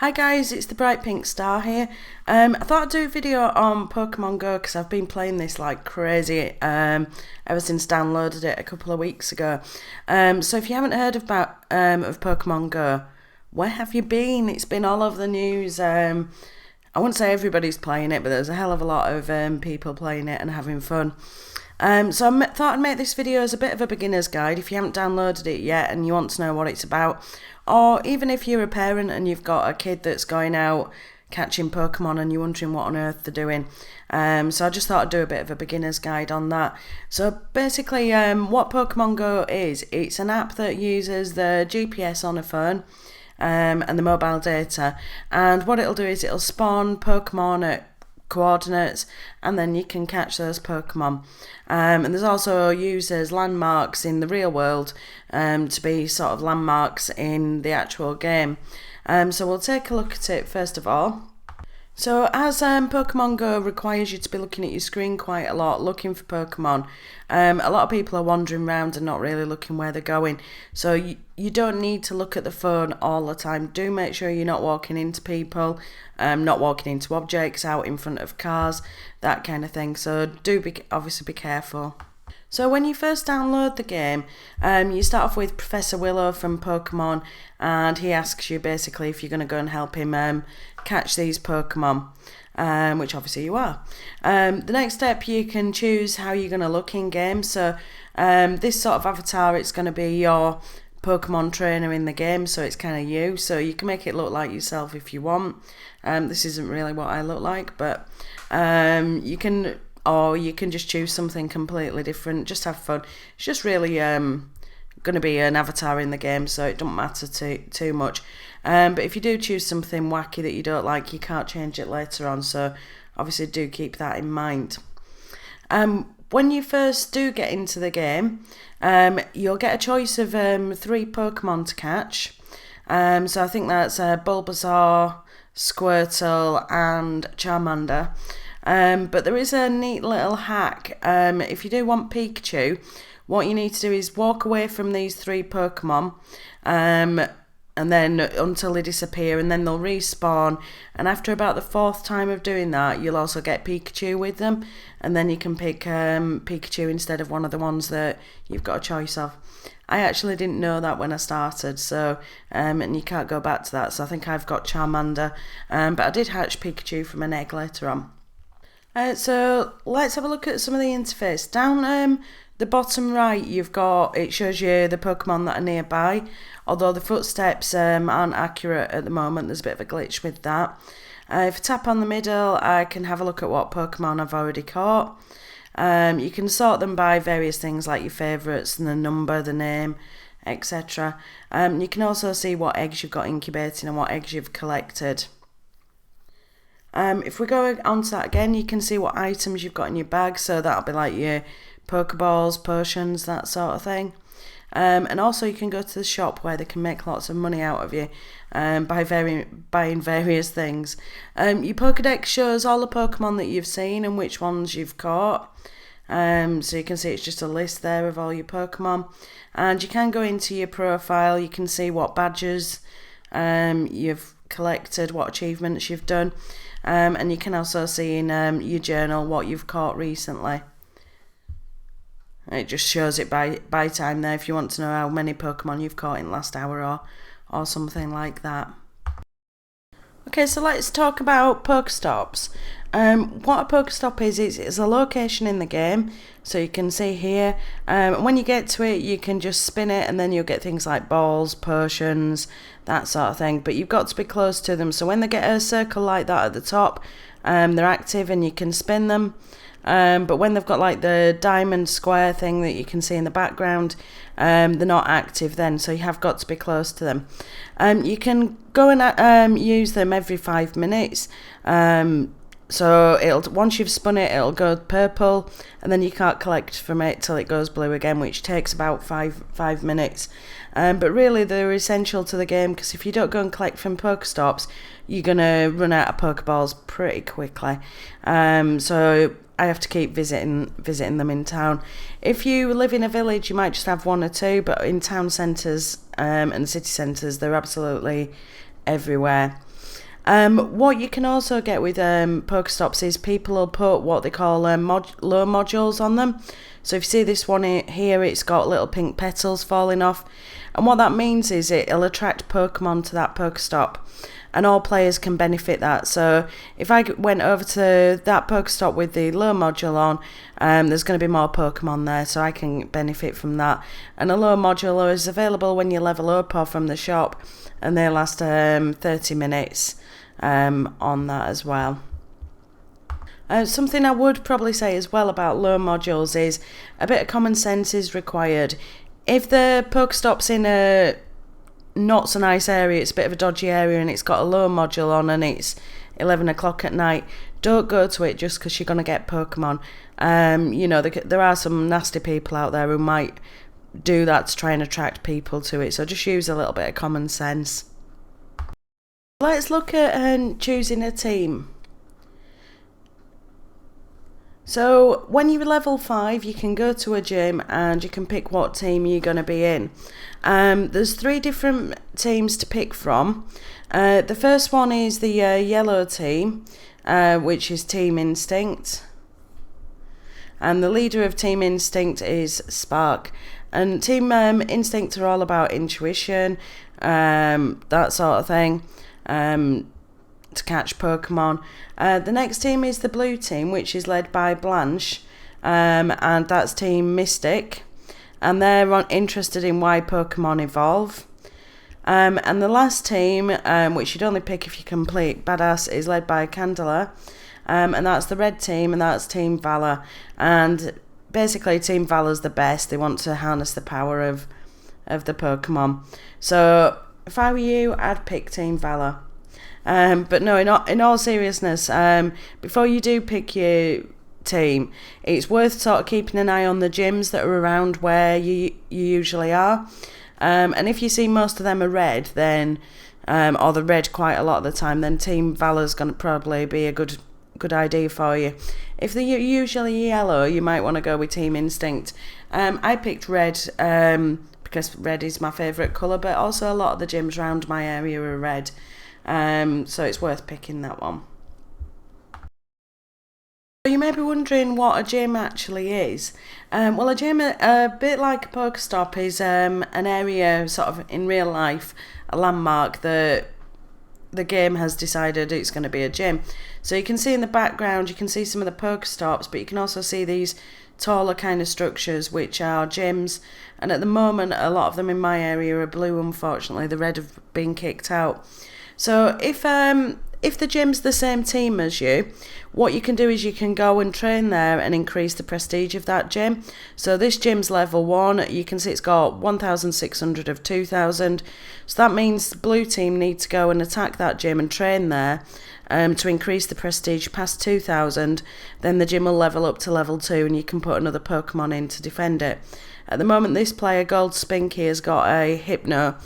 Hi guys, it's the Brightpinkstar here. I thought I'd do a video on Pokemon Go because I've been playing this like crazy ever since downloaded it a couple of weeks ago. So if you haven't heard of Pokemon Go, where have you been? It's been all over the news. I wouldn't say everybody's playing it, but there's a hell of a lot of people playing it and having fun. So I thought I'd make this video as a bit of a beginner's guide if you haven't downloaded it yet and you want to know what it's about, or even if you're a parent and you've got a kid that's going out catching Pokemon and you're wondering what on earth they're doing. So I just thought I'd do a bit of a beginner's guide on that. So basically what Pokemon Go is, it's an app that uses the GPS on a phone and the mobile data, and what it'll do is it'll spawn Pokemon at coordinates and then you can catch those Pokemon. And there's also uses landmarks in the real world to be sort of landmarks in the actual game. So we'll take a look at it first of all. So as Pokemon Go requires you to be looking at your screen quite a lot, looking for Pokemon, a lot of people are wandering around and not really looking where they're going. So you don't need to look at the phone all the time. Do make sure you're not walking into people, not walking into objects, out in front of cars, that kind of thing. So obviously be careful. So when you first download the game, you start off with Professor Willow from Pokemon, and he asks you basically if you're going to go and help him catch these Pokemon, which obviously you are. The next step, you can choose how you're going to look in game. So this sort of avatar, it's going to be your Pokemon trainer in the game, so it's kind of you. So you can make it look like yourself if you want. This isn't really what I look like, but you can just choose something completely different. Just have fun. It's just really going to be an avatar in the game, so it doesn't matter too much. But if you do choose something wacky that you don't like, you can't change it later on, so obviously do keep that in mind. When you first do get into the game, you'll get a choice of 3 Pokemon to catch. So I think that's Bulbasaur, Squirtle and Charmander. But there is a neat little hack. If you do want Pikachu, what you need to do is walk away from these 3 Pokemon, and then until they disappear, and then they'll respawn. And after about the 4th time of doing that, you'll also get Pikachu with them, and then you can pick Pikachu instead of one of the ones that you've got a choice of. I actually didn't know that when I started, so and you can't go back to that. So I think I've got Charmander, but I did hatch Pikachu from an egg later on. So let's have a look at some of the interface. Down the bottom right, it shows you the Pokemon that are nearby, although the footsteps aren't accurate at the moment. There's a bit of a glitch with that. If I tap on the middle, I can have a look at what Pokemon I've already caught. You can sort them by various things like your favourites and the number, the name, etc. You can also see what eggs you've got incubating and what eggs you've collected. If we go on to that again, you can see what items you've got in your bag, so that'll be like your Pokeballs, potions, that sort of thing. And also you can go to the shop where they can make lots of money out of you by buying various things. Your Pokedex shows all the Pokemon that you've seen and which ones you've caught. So you can see it's just a list there of all your Pokemon. And you can go into your profile, you can see what badges you've collected, what achievements you've done. And you can also see in your journal what you've caught recently. It just shows it by time there if you want to know how many Pokemon you've caught in the last hour or something like that. Okay, so let's talk about Pokestops. What a Pokestop is it's a location in the game. So you can see here, when you get to it, you can just spin it and then you'll get things like balls, potions, that sort of thing. But you've got to be close to them. So when they get a circle like that at the top, they're active and you can spin them. But when they've got like the diamond square thing that you can see in the background, they're not active then, so you have got to be close to them. You can go and use them every 5 minutes. So once you've spun it, it'll go purple, and then you can't collect from it till it goes blue again, which takes about five minutes. But really, they're essential to the game because if you don't go and collect from Pokestops, you're gonna run out of Pokeballs pretty quickly. So I have to keep visiting them in town. If you live in a village, you might just have 1 or 2, but in town centres and city centres, they're absolutely everywhere. What you can also get with Pokestops is people will put what they call lure modules on them. So if you see this one here, it's got little pink petals falling off. And what that means is it'll attract Pokemon to that Pokestop. And all players can benefit that. So if I went over to that Pokestop with the lure module on, there's going to be more Pokemon there, so I can benefit from that. And a lure module is available when you level up or from the shop, and they last 30 minutes on that as well. Something I would probably say as well about lure modules is a bit of common sense is required. If the Pokestop's in a not so nice area, it's a bit of a dodgy area, and it's got a lure module on and it's 11 o'clock at night, don't go to it just because you're going to get Pokemon. You know, there are some nasty people out there who might do that to try and attract people to it, so just use a little bit of common sense. Let's look at choosing a team. So when you're level 5, you can go to a gym and you can pick what team you're going to be in. There's 3 different teams to pick from. The first one is the yellow team, which is Team Instinct. And the leader of Team Instinct is Spark. And Team Instinct are all about intuition, that sort of thing. To catch Pokemon. The next team is the blue team, which is led by Blanche, and that's Team Mystic, and they're interested in why Pokemon evolve. And the last team, which you'd only pick if you complete Badass, is led by Candela, and that's the red team, and that's Team Valor. And basically Team Valor's the best. They want to harness the power of the Pokemon. So if I were you, I'd pick Team Valor. But no, in all seriousness, before you do pick your team, it's worth sort of keeping an eye on the gyms that are around where you usually are. And if you see most of them are red, then or they're red quite a lot of the time, then Team Valor's going to probably be a good idea for you. If they're usually yellow, you might want to go with Team Instinct. I picked red because red is my favourite colour, but also a lot of the gyms around my area are red. So it's worth picking that one. You may be wondering what a gym actually is. Well, a gym, a bit like a Pokestop, is an area sort of in real life, a landmark that the game has decided it's going to be a gym. So you can see in the background, you can see some of the Pokestops, but you can also see these taller kind of structures which are gyms, and at the moment a lot of them in my area are blue. Unfortunately, the red have been kicked out. So if the gym's the same team as you, what you can do is you can go and train there and increase the prestige of that gym. So this gym's level 1, you can see it's got 1,600 of 2,000. So that means the blue team need to go and attack that gym and train there to increase the prestige past 2,000. Then the gym will level up to level 2 and you can put another Pokemon in to defend it. At the moment, this player, Gold Spinky, has got a Hypno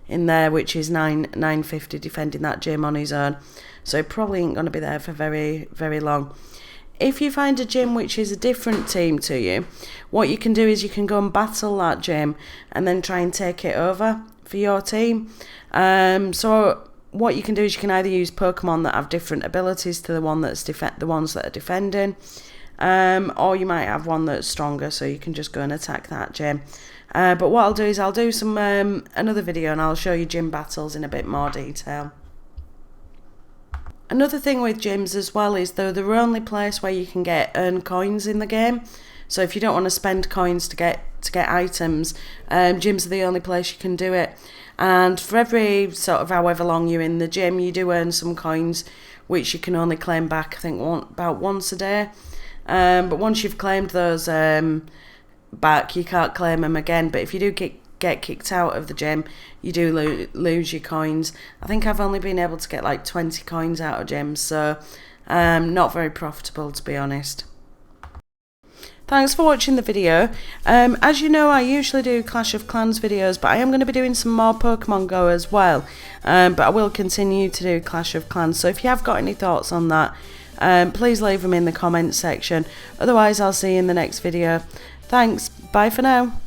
in there, which is 950 defending that gym on his own. So he probably ain't going to be there for very, very long. If you find a gym which is a different team to you, what you can do is you can go and battle that gym and then try and take it over for your team. So what you can do is you can either use Pokemon that have different abilities to the one that's the ones that are defending, or you might have one that's stronger, so you can just go and attack that gym. But what I'll do is I'll do some another video and I'll show you gym battles in a bit more detail. Another thing with gyms as well is they're the only place where you can earn coins in the game. So if you don't want to spend coins to get items, gyms are the only place you can do it. And for every sort of however long you're in the gym, you do earn some coins, which you can only claim back, I think, about once a day. But once you've claimed those back, you can't claim them again. But if you do get kicked out of the gym, you do lose your coins. I think I've only been able to get like 20 coins out of gyms, so not very profitable, to be honest. Thanks for watching the video. As you know, I usually do Clash of Clans videos, but I am going to be doing some more Pokemon Go as well. But I will continue to do Clash of Clans, so if you have got any thoughts on that, please leave them in the comments section. Otherwise, I'll see you in the next video. Thanks, bye for now.